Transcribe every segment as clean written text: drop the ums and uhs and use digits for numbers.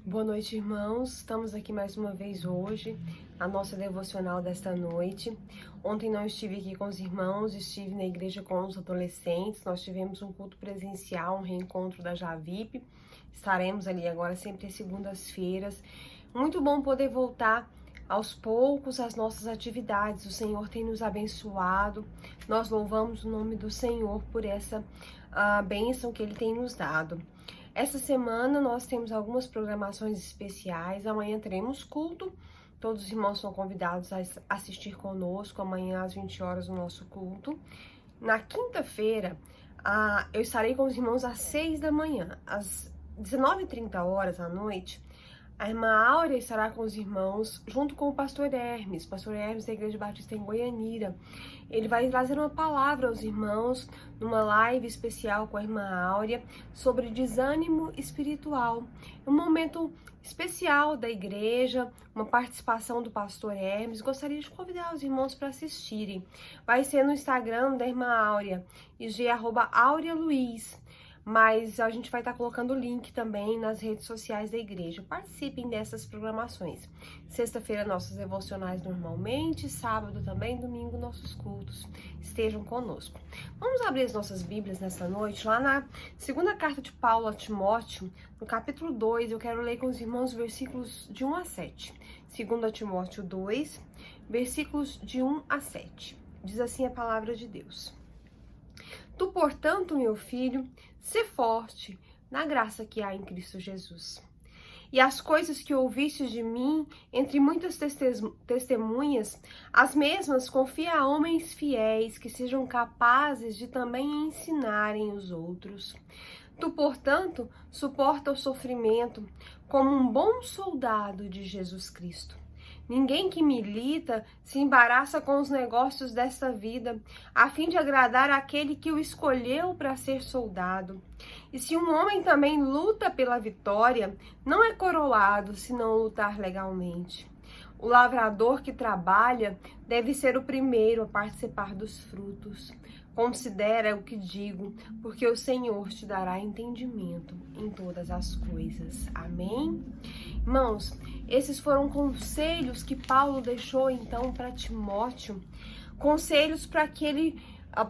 Boa noite, irmãos. Estamos aqui mais uma vez hoje, a nossa devocional desta noite. Ontem não estive aqui com os irmãos, estive na igreja com os adolescentes. Nós tivemos um culto presencial, um reencontro da Javip. Estaremos ali agora sempre às segundas-feiras. Muito bom poder voltar aos poucos às nossas atividades. O Senhor tem nos abençoado. Nós louvamos o nome do Senhor por essa bênção que Ele tem nos dado. Essa semana nós temos algumas programações especiais. Amanhã teremos culto. Todos os irmãos são convidados a assistir conosco amanhã às 20 horas no nosso culto. Na quinta-feira, eu estarei com os irmãos às 6 da manhã. Às 19h30 horas à noite, a irmã Áurea estará com os irmãos, junto com o pastor Hermes da Igreja Batista em Goianira. Ele vai trazer uma palavra aos irmãos, numa live especial com a irmã Áurea, sobre desânimo espiritual. Um momento especial da igreja, uma participação do pastor Hermes. Gostaria de convidar os irmãos para assistirem. Vai ser no Instagram da irmã Áurea, @AureaLuiz. Mas a gente vai estar colocando o link também nas redes sociais da igreja. Participem dessas programações. Sexta-feira, nossos devocionais normalmente, sábado também, domingo, nossos cultos. Estejam conosco. Vamos abrir as nossas Bíblias nessa noite, lá na segunda carta de Paulo a Timóteo, no capítulo 2, eu quero ler com os irmãos versículos de 1 a 7. 2 Timóteo 2, versículos de 1 a 7. Diz assim a palavra de Deus. Tu, portanto, meu filho, sê forte na graça que há em Cristo Jesus. E as coisas que ouvistes de mim, entre muitas testemunhas, as mesmas confia a homens fiéis que sejam capazes de também ensinarem os outros. Tu, portanto, suporta o sofrimento como um bom soldado de Jesus Cristo. Ninguém que milita se embaraça com os negócios desta vida, a fim de agradar aquele que o escolheu para ser soldado. E se um homem também luta pela vitória, não é coroado se não lutar legalmente. O lavrador que trabalha deve ser o primeiro a participar dos frutos. Considera o que digo, porque o Senhor te dará entendimento em todas as coisas. Amém? Irmãos, esses foram conselhos que Paulo deixou então para Timóteo, conselhos para que ele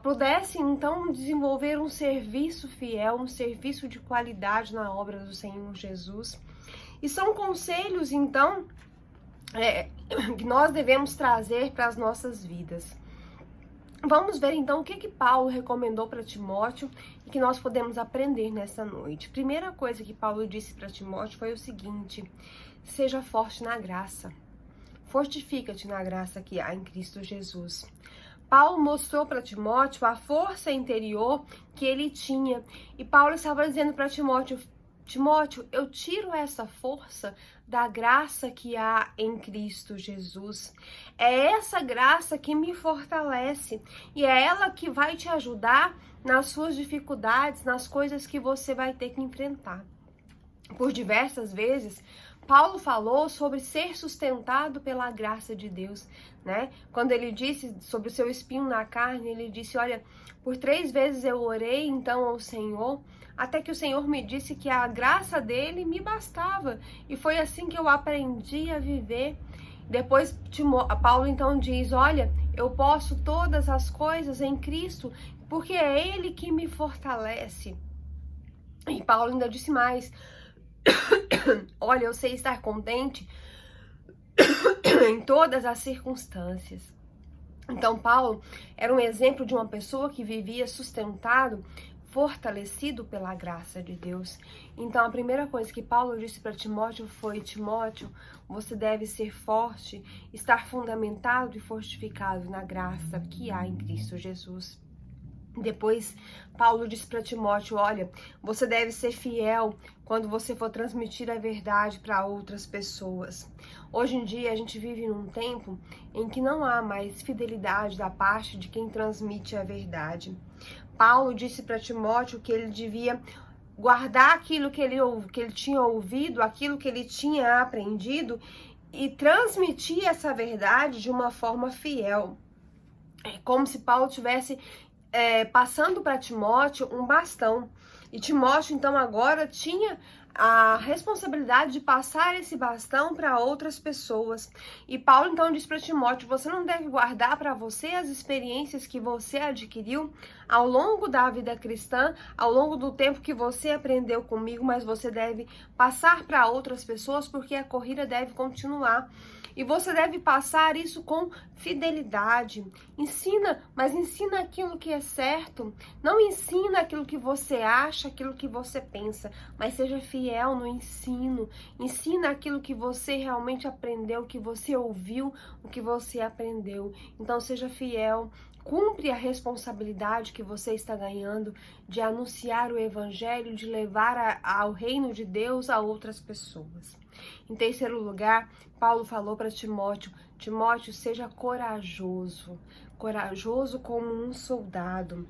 pudesse então desenvolver um serviço fiel, um serviço de qualidade na obra do Senhor Jesus. E são conselhos então que nós devemos trazer para as nossas vidas. Vamos ver então o que Paulo recomendou para Timóteo e que nós podemos aprender nessa noite. Primeira coisa que Paulo disse para Timóteo foi o seguinte: seja forte na graça. Fortifica-te na graça que há em Cristo Jesus. Paulo mostrou para Timóteo a força interior que ele tinha. E Paulo estava dizendo para Timóteo: Timóteo, eu tiro essa força da graça que há em Cristo Jesus. É essa graça que me fortalece e é ela que vai te ajudar nas suas dificuldades, nas coisas que você vai ter que enfrentar. Por diversas vezes, Paulo falou sobre ser sustentado pela graça de Deus, né? Quando ele disse sobre o seu espinho na carne, ele disse, olha, por 3 vezes eu orei então ao Senhor, até que o Senhor me disse que a graça dele me bastava. E foi assim que eu aprendi a viver. Depois, Paulo então diz, olha, eu posso todas as coisas em Cristo, porque é Ele que me fortalece. E Paulo ainda disse mais, olha, eu sei estar contente em todas as circunstâncias. Então, Paulo era um exemplo de uma pessoa que vivia sustentado, fortalecido pela graça de Deus. Então, a primeira coisa que Paulo disse para Timóteo foi: Timóteo, você deve ser forte, estar fundamentado e fortificado na graça que há em Cristo Jesus. Depois, Paulo disse para Timóteo, olha, você deve ser fiel quando você for transmitir a verdade para outras pessoas. Hoje em dia, a gente vive num tempo em que não há mais fidelidade da parte de quem transmite a verdade. Paulo disse para Timóteo que ele devia guardar aquilo que ele tinha ouvido, aquilo que ele tinha aprendido e transmitir essa verdade de uma forma fiel. É como se Paulo tivesse passando para Timóteo um bastão. E Timóteo, então, agora tinha a responsabilidade de passar esse bastão para outras pessoas. E Paulo então diz para Timóteo: você não deve guardar para você as experiências que você adquiriu ao longo da vida cristã, ao longo do tempo que você aprendeu comigo, mas você deve passar para outras pessoas, porque a corrida deve continuar. E você deve passar isso com fidelidade. Ensina, mas ensina aquilo que é certo. Não ensina aquilo que você acha, aquilo que você pensa, mas seja fiel no ensino. Ensina aquilo que você realmente aprendeu, o que você ouviu, o que você aprendeu. Então seja fiel. Cumpre a responsabilidade que você está ganhando de anunciar o evangelho, de levar ao reino de Deus a outras pessoas. Em terceiro lugar, Paulo falou para Timóteo: Timóteo, seja corajoso, corajoso como um soldado.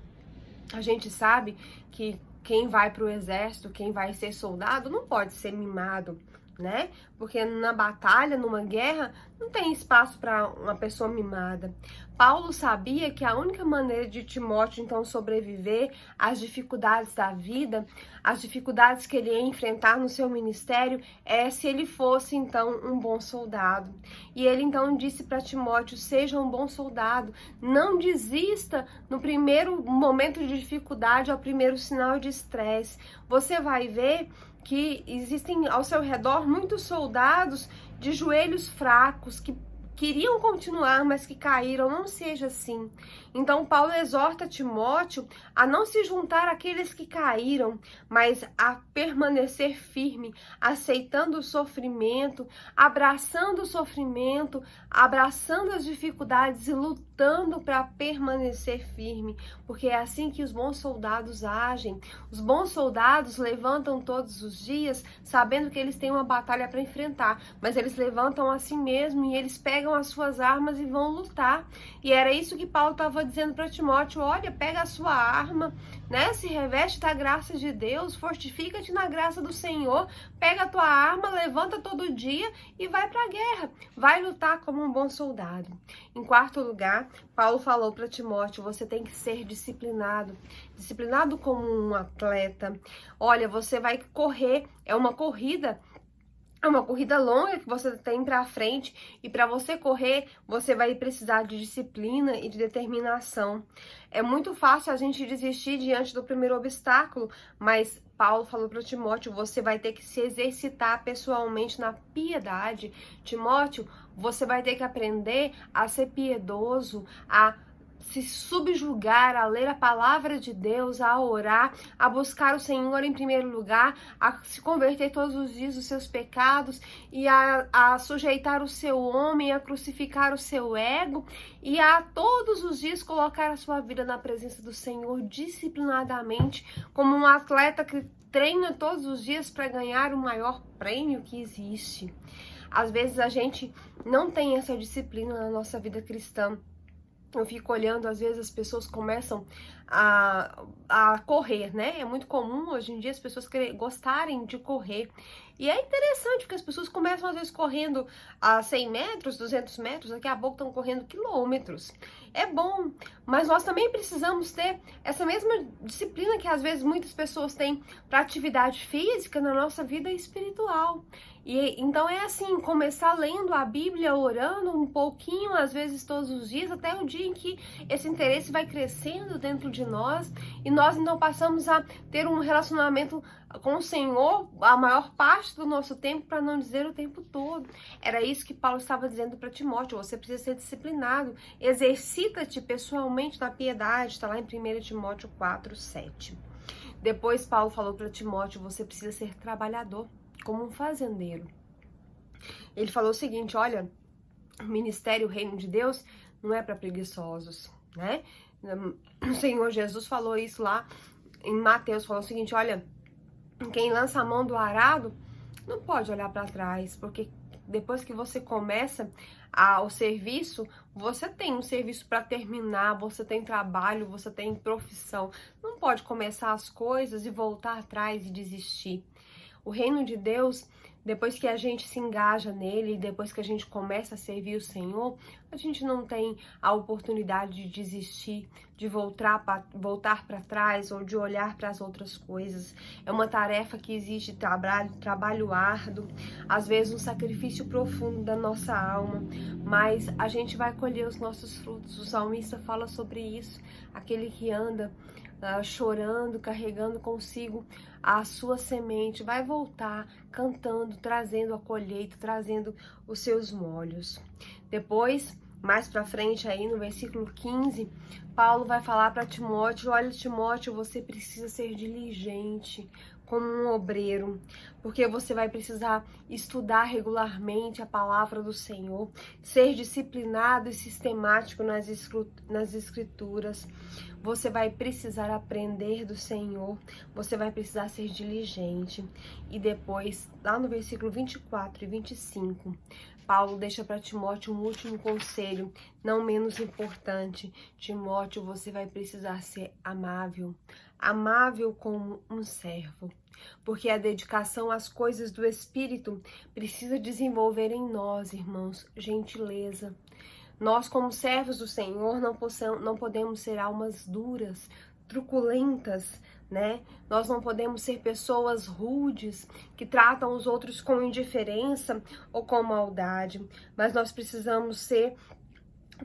A gente sabe que quem vai para o exército, quem vai ser soldado, não pode ser mimado, né? Porque na batalha, numa guerra, não tem espaço para uma pessoa mimada. Paulo sabia que a única maneira de Timóteo então sobreviver às dificuldades da vida, às dificuldades que ele ia enfrentar no seu ministério, é se ele fosse então um bom soldado. E ele então disse para Timóteo: seja um bom soldado, não desista no primeiro momento de dificuldade, ao primeiro sinal de estresse. Você vai ver que existem ao seu redor muitos soldados de joelhos fracos que queriam continuar, mas que caíram. Não seja assim. Então Paulo exorta Timóteo a não se juntar àqueles que caíram, mas a permanecer firme, aceitando o sofrimento, abraçando as dificuldades e lutando para permanecer firme, porque é assim que os bons soldados agem. Os bons soldados levantam todos os dias sabendo que eles têm uma batalha para enfrentar, mas eles levantam a si mesmo e eles pegam as suas armas e vão lutar. E era isso que Paulo estava dizendo para Timóteo: olha, pega a sua arma, né? Se reveste da graça de Deus, fortifica-te na graça do Senhor, pega a tua arma, levanta todo dia e vai para a guerra, vai lutar como um bom soldado. Em quarto lugar, Paulo falou para Timóteo: você tem que ser disciplinado, disciplinado como um atleta. Olha, você vai correr, é uma corrida longa que você tem pra frente, e para você correr, você vai precisar de disciplina e de determinação. É muito fácil a gente desistir diante do primeiro obstáculo, mas Paulo falou para Timóteo: você vai ter que se exercitar pessoalmente na piedade. Timóteo, você vai ter que aprender a ser piedoso, a se subjugar, a ler a palavra de Deus, a orar, a buscar o Senhor em primeiro lugar, a se converter todos os dias dos seus pecados e a sujeitar o seu homem, a crucificar o seu ego e a todos os dias colocar a sua vida na presença do Senhor disciplinadamente, como um atleta que treina todos os dias para ganhar o maior prêmio que existe. Às vezes a gente não tem essa disciplina na nossa vida cristã. Eu fico olhando, às vezes as pessoas começam a correr, né? É muito comum hoje em dia as pessoas gostarem de correr. E é interessante, porque as pessoas começam às vezes correndo a 100 metros, 200 metros, daqui a pouco estão correndo quilômetros. É bom, mas nós também precisamos ter essa mesma disciplina que às vezes muitas pessoas têm para atividade física na nossa vida espiritual. E então é assim, começar lendo a Bíblia, orando um pouquinho, às vezes todos os dias, até o dia em que esse interesse vai crescendo dentro de nós e nós então passamos a ter um relacionamento com o Senhor a maior parte do nosso tempo, para não dizer o tempo todo. Era isso que Paulo estava dizendo para Timóteo: você precisa ser disciplinado, exercita-te pessoalmente na piedade, está lá em 1 Timóteo 4:7. Depois Paulo falou para Timóteo: você precisa ser trabalhador, como um fazendeiro. Ele falou o seguinte: olha, o ministério, o reino de Deus não é para preguiçosos, né? O Senhor Jesus falou isso lá em Mateus, falou o seguinte: olha, quem lança a mão do arado não pode olhar para trás, porque depois que você começa o serviço, você tem um serviço para terminar, você tem trabalho, você tem profissão. Não pode começar as coisas e voltar atrás e desistir. O reino de Deus Depois que a gente se engaja nele, depois que a gente começa a servir o Senhor, a gente não tem a oportunidade de desistir, de voltar para trás ou de olhar para as outras coisas. É uma tarefa que exige trabalho árduo, às vezes um sacrifício profundo da nossa alma, mas a gente vai colher os nossos frutos. O salmista fala sobre isso, aquele que anda chorando, carregando consigo a sua semente, vai voltar cantando, trazendo a colheita, trazendo os seus molhos. Depois, mais para frente aí no versículo 15, Paulo vai falar para Timóteo: olha, Timóteo, você precisa ser diligente como um obreiro, porque você vai precisar estudar regularmente a palavra do Senhor, ser disciplinado e sistemático nas escrituras. Você vai precisar aprender do Senhor, você vai precisar ser diligente. E depois, lá no versículo 24 e 25, Paulo deixa para Timóteo um último conselho, não menos importante. Timóteo, você vai precisar ser amável, amável como um servo, porque a dedicação às coisas do Espírito precisa desenvolver em nós, irmãos, gentileza. Nós, como servos do Senhor, não podemos ser almas duras, truculentas, né? Nós não podemos ser pessoas rudes, que tratam os outros com indiferença ou com maldade, mas nós precisamos ser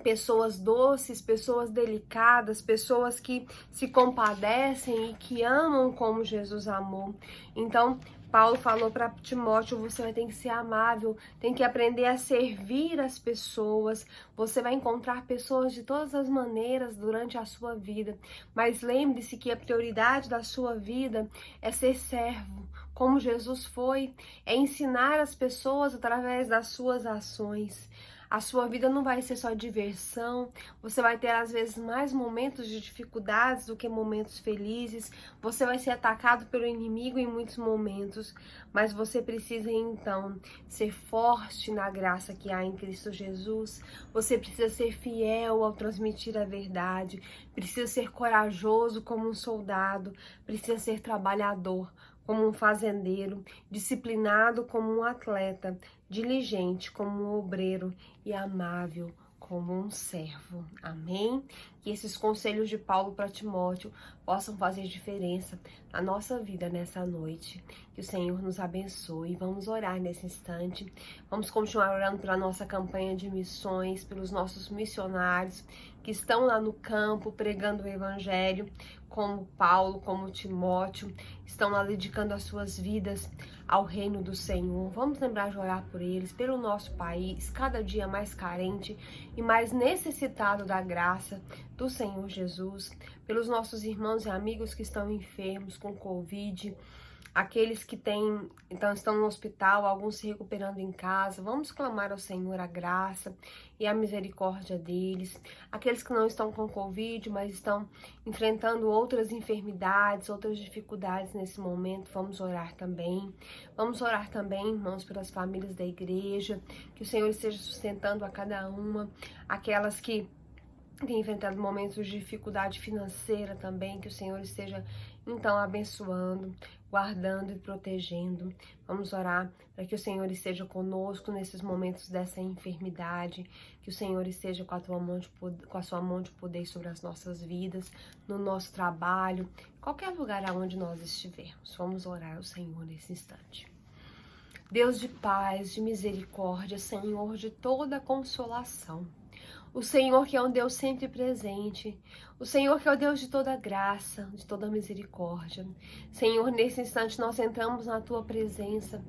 pessoas doces, pessoas delicadas, pessoas que se compadecem e que amam como Jesus amou. Então, Paulo falou para Timóteo: você vai ter que ser amável, tem que aprender a servir as pessoas. Você vai encontrar pessoas de todas as maneiras durante a sua vida, mas lembre-se que a prioridade da sua vida é ser servo, como Jesus foi, é ensinar as pessoas através das suas ações. A sua vida não vai ser só diversão, você vai ter às vezes mais momentos de dificuldades do que momentos felizes, você vai ser atacado pelo inimigo em muitos momentos, mas você precisa então ser forte na graça que há em Cristo Jesus, você precisa ser fiel ao transmitir a verdade, precisa ser corajoso como um soldado, precisa ser trabalhador como um fazendeiro, disciplinado como um atleta, diligente como um obreiro e amável como um servo. Amém? Que esses conselhos de Paulo para Timóteo possam fazer diferença na nossa vida nessa noite. Que o Senhor nos abençoe. Vamos orar nesse instante. Vamos continuar orando pela nossa campanha de missões, pelos nossos missionários que estão lá no campo pregando o Evangelho, como Paulo, como Timóteo, estão lá dedicando as suas vidas ao reino do Senhor. Vamos lembrar de orar por eles, pelo nosso país, cada dia mais carente e mais necessitado da graça do Senhor Jesus, pelos nossos irmãos e amigos que estão enfermos com Covid, aqueles que estão no hospital, alguns se recuperando em casa. Vamos clamar ao Senhor a graça e a misericórdia deles. Aqueles que não estão com Covid, mas estão enfrentando outras enfermidades, outras dificuldades nesse momento, vamos orar também. Vamos orar também, irmãos, pelas famílias da igreja, que o Senhor esteja sustentando a cada uma, aquelas que têm enfrentado momentos de dificuldade financeira também, que o Senhor esteja então abençoando, guardando e protegendo. Vamos orar para que o Senhor esteja conosco nesses momentos dessa enfermidade, que o Senhor esteja com a sua mão de poder sobre as nossas vidas, no nosso trabalho, qualquer lugar aonde nós estivermos. Vamos orar ao Senhor nesse instante. Deus de paz, de misericórdia, Senhor de toda consolação, o Senhor que é um Deus sempre presente, o Senhor que é o Deus de toda graça, de toda misericórdia. Senhor, nesse instante nós entramos na Tua presença.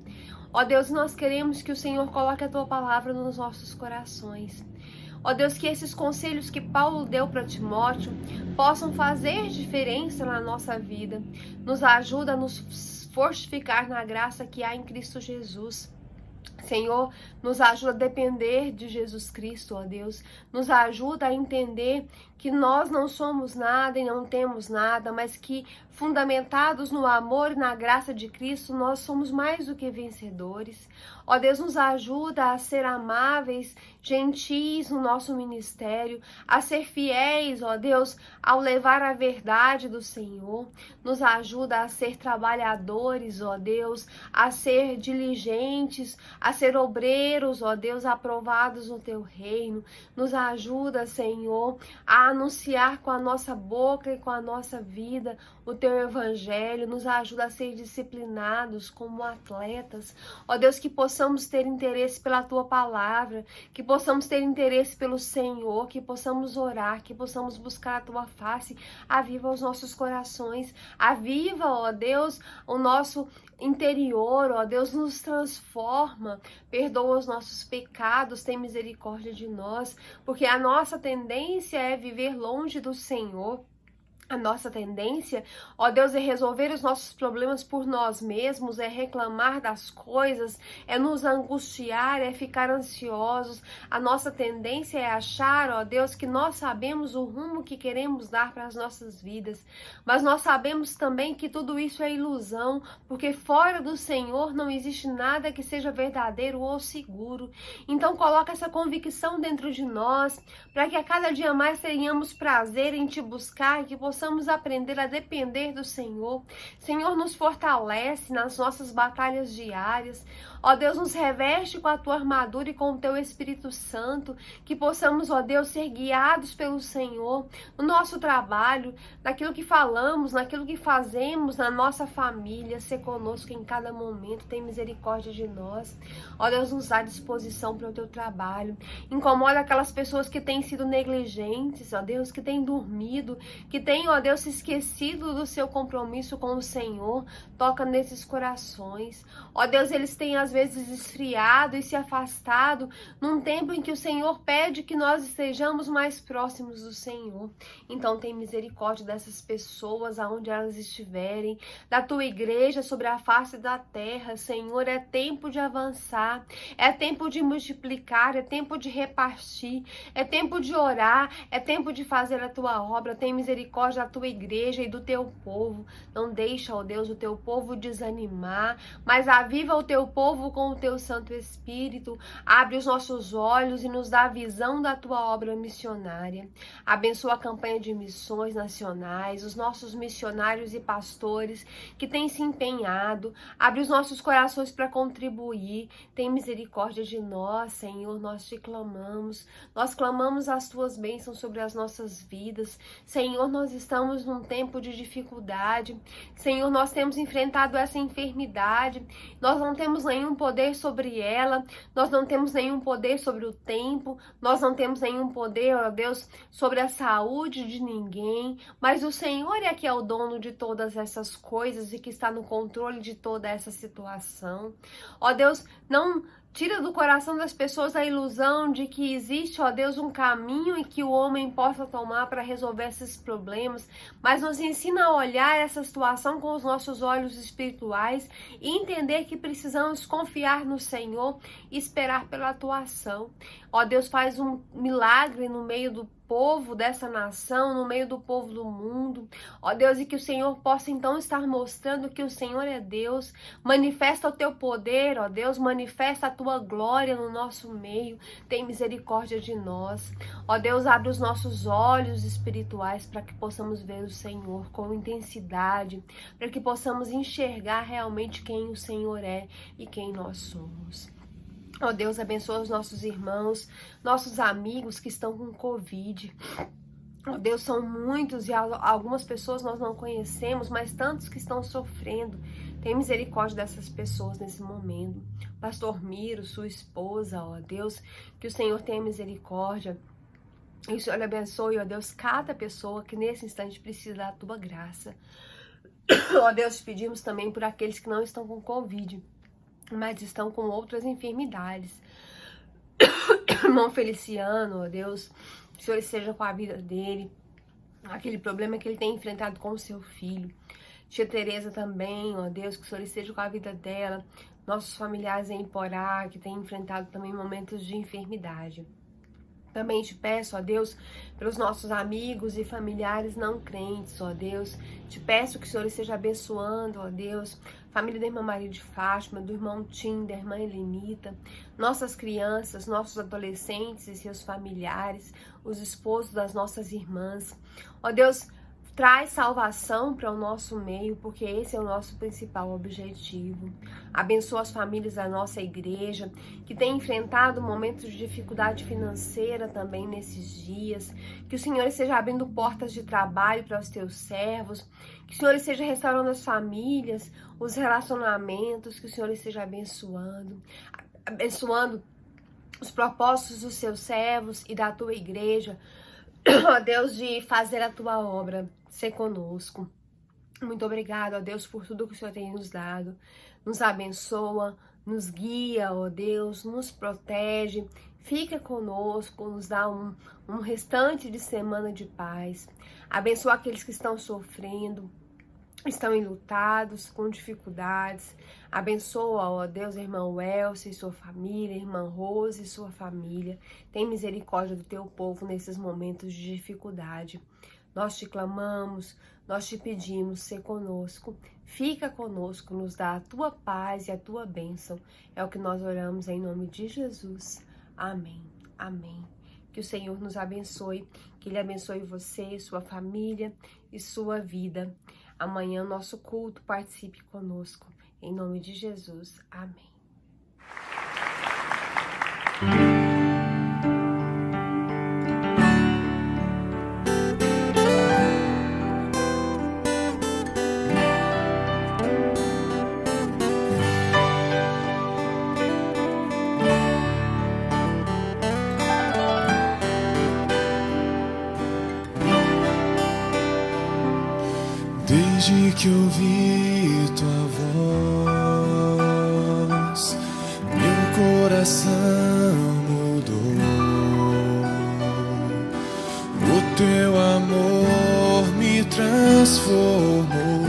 Ó Deus, nós queremos que o Senhor coloque a Tua palavra nos nossos corações. Ó Deus, que esses conselhos que Paulo deu para Timóteo possam fazer diferença na nossa vida. Nos ajuda a nos fortificar na graça que há em Cristo Jesus. Senhor, nos ajuda a depender de Jesus Cristo, ó Deus. Nos ajuda a entender que nós não somos nada e não temos nada, mas que, fundamentados no amor e na graça de Cristo, nós somos mais do que vencedores. Ó Deus, nos ajuda a ser amáveis, gentis no nosso ministério, a ser fiéis, ó Deus, ao levar a verdade do Senhor. Nos ajuda a ser trabalhadores, ó Deus, a ser diligentes, a ser obreiros, ó Deus, aprovados no Teu reino. Nos ajuda, Senhor, a anunciar com a nossa boca e com a nossa vida o Teu Evangelho. Nos ajuda a ser disciplinados como atletas. Ó Deus, que possamos ter interesse pela Tua palavra, que possamos ter interesse pelo Senhor, que possamos orar, que possamos buscar a Tua face. Aviva os nossos corações, aviva, ó Deus, o nosso interior, ó Deus, nos transforma, perdoa os nossos pecados, tem misericórdia de nós, porque a nossa tendência é viver longe do Senhor. A nossa tendência, ó Deus, é resolver os nossos problemas por nós mesmos, é reclamar das coisas, é nos angustiar, é ficar ansiosos. A nossa tendência é achar, ó Deus, que nós sabemos o rumo que queremos dar para as nossas vidas. Mas nós sabemos também que tudo isso é ilusão, porque fora do Senhor não existe nada que seja verdadeiro ou seguro. Então coloca essa convicção dentro de nós, para que a cada dia mais tenhamos prazer em Te buscar, que possamos aprender a depender do Senhor. Senhor, nos fortalece nas nossas batalhas diárias. Ó Deus, nos reveste com a Tua armadura e com o Teu Espírito Santo, que possamos, ó Deus, ser guiados pelo Senhor no nosso trabalho, naquilo que falamos, naquilo que fazemos, na nossa família. Ser conosco em cada momento, tem misericórdia de nós. Ó Deus, nos dá disposição para o Teu trabalho. Incomoda aquelas pessoas que têm sido negligentes, ó Deus, que têm dormido, que têm, ó Deus, se esquecido do seu compromisso com o Senhor. Toca nesses corações. Ó Deus, eles têm às vezes esfriado e se afastado num tempo em que o Senhor pede que nós estejamos mais próximos do Senhor. Então tem misericórdia dessas pessoas aonde elas estiverem, da Tua igreja sobre a face da terra. Senhor, é tempo de avançar, é tempo de multiplicar, é tempo de repartir, é tempo de orar, é tempo de fazer a Tua obra. Tem misericórdia da Tua igreja e do Teu povo. Não deixa, ó Deus, o Teu povo desanimar, mas aviva o Teu povo com o Teu Santo Espírito. Abre os nossos olhos e nos dá a visão da Tua obra missionária. Abençoa a campanha de missões nacionais, os nossos missionários e pastores que têm se empenhado. Abre os nossos corações para contribuir. Tem misericórdia de nós, Senhor, nós Te clamamos. Nós clamamos as Tuas bênçãos sobre as nossas vidas. Senhor, nós estamos num tempo de dificuldade. Senhor, nós temos enfrentado essa enfermidade. Nós não temos nenhum poder sobre ela. Nós não temos nenhum poder sobre o tempo. Nós não temos nenhum poder, ó Deus, sobre a saúde de ninguém. Mas o Senhor é que é o dono de todas essas coisas e que está no controle de toda essa situação. Ó Deus, não tira do coração das pessoas a ilusão de que existe, ó Deus, um caminho em que o homem possa tomar para resolver esses problemas, mas nos ensina a olhar essa situação com os nossos olhos espirituais e entender que precisamos confiar no Senhor e esperar pela atuação. Ó Deus, faz um milagre no meio do povo dessa nação, no meio do povo do mundo, ó Deus, e que o Senhor possa então estar mostrando que o Senhor é Deus. Manifesta o Teu poder, ó Deus, manifesta a Tua glória no nosso meio. Tem misericórdia de nós, ó Deus, abre os nossos olhos espirituais para que possamos ver o Senhor com intensidade, para que possamos enxergar realmente quem o Senhor é e quem nós somos. Ó Deus, abençoa os nossos irmãos, nossos amigos que estão com Covid. Ó Deus, são muitos e algumas pessoas nós não conhecemos, mas tantos que estão sofrendo. Tem misericórdia dessas pessoas nesse momento. Pastor Miro, sua esposa, ó Deus, que o Senhor tenha misericórdia. E o Senhor lhe abençoe, ó Deus, cada pessoa que nesse instante precisa da Tua graça. Ó Deus, te pedimos também por aqueles que não estão com Covid, mas estão com outras enfermidades. Irmão Feliciano, ó Deus, que o Senhor esteja com a vida dele, aquele problema que ele tem enfrentado com o seu filho. Tia Tereza também, ó Deus, que o Senhor esteja com a vida dela. nossos familiares em Porá, que têm enfrentado também momentos de enfermidade. Também te peço, ó Deus, pelos nossos amigos e familiares não crentes, ó Deus. Te peço que o Senhor esteja abençoando, ó Deus, a família da irmã Maria de Fátima, do irmão Tim, da irmã Helenita, nossas crianças, nossos adolescentes e seus familiares, os esposos das nossas irmãs. Ó Deus, traz salvação para o nosso meio, porque esse é o nosso principal objetivo. Abençoa as famílias da nossa igreja, que tem enfrentado momentos de dificuldade financeira também nesses dias. Que o Senhor esteja abrindo portas de trabalho para os teus servos. Que o Senhor esteja restaurando as famílias, os relacionamentos. Que o Senhor esteja abençoando os propósitos dos seus servos e da tua igreja. Ó Deus, de fazer a tua obra, ser conosco. Muito obrigado, ó Deus, por tudo que o Senhor tem nos dado. Nos abençoa, nos guia, ó Deus, nos protege. Fica conosco, nos dá um restante de semana de paz. Abençoa aqueles que estão sofrendo, estão enlutados, com dificuldades. Abençoa, ó Deus, a irmã Welce e sua família, a irmã Rose e sua família. Tem misericórdia do teu povo nesses momentos de dificuldade. Nós te clamamos, nós te pedimos, ser conosco. Fica conosco, nos dá a tua paz e a tua bênção. É o que nós oramos em nome de Jesus. Amém. Amém. Que o Senhor nos abençoe, que Ele abençoe você, sua família e sua vida. Amanhã, nosso culto, participe conosco. Em nome de Jesus. Amém. Desde que ouvi tua voz, meu coração mudou. O teu amor me transformou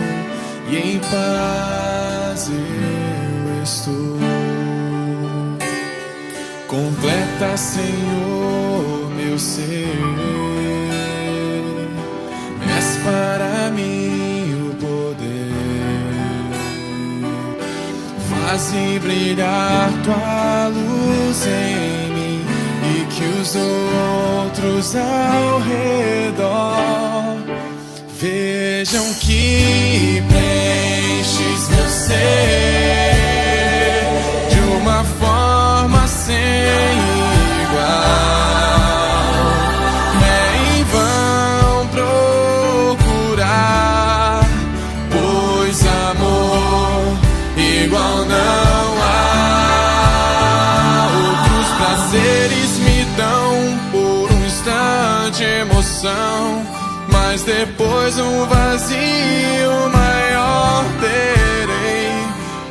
e em paz eu estou. Completa, Senhor, meu ser. És para mim faze brilhar tua luz em mim e que os outros ao redor vejam que preenches meu ser de uma forma sem igual. É em vão procurar, pois amor igual não há. Outros prazeres me dão por um instante emoção, mas depois um vazio maior terei.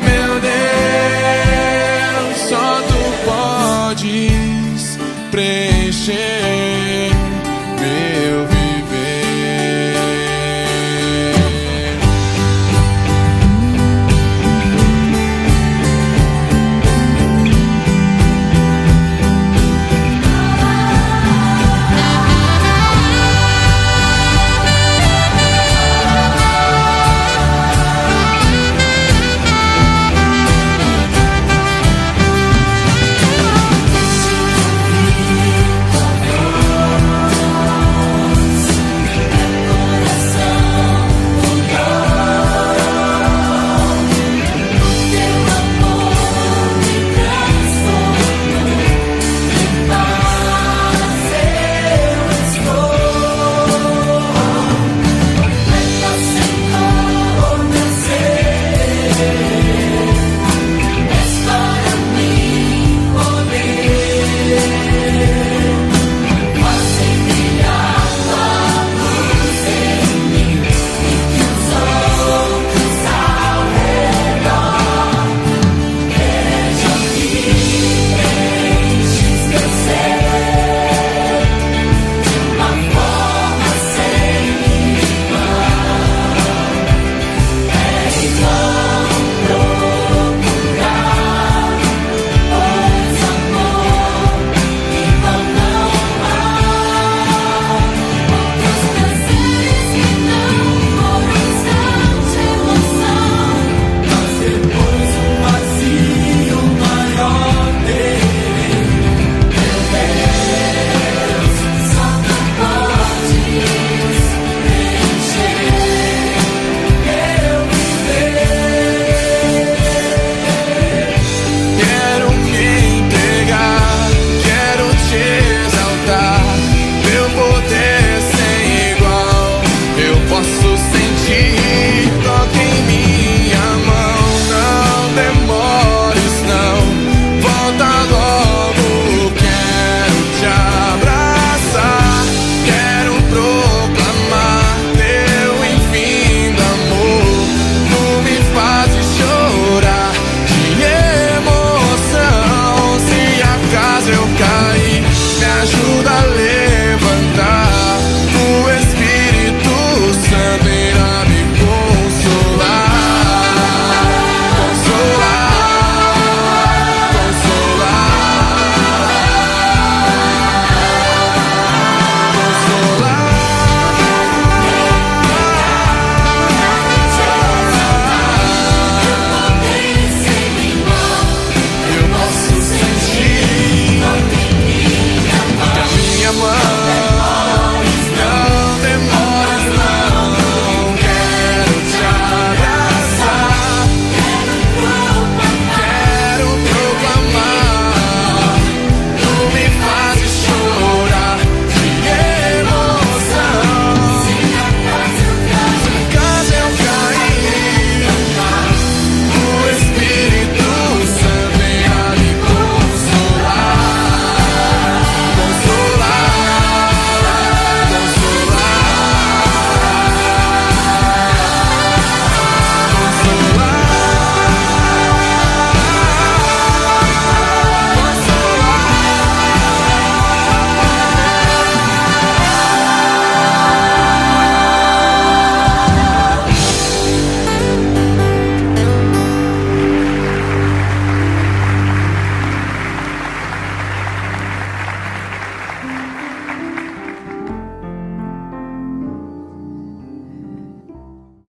Meu Deus, só tu podes preencher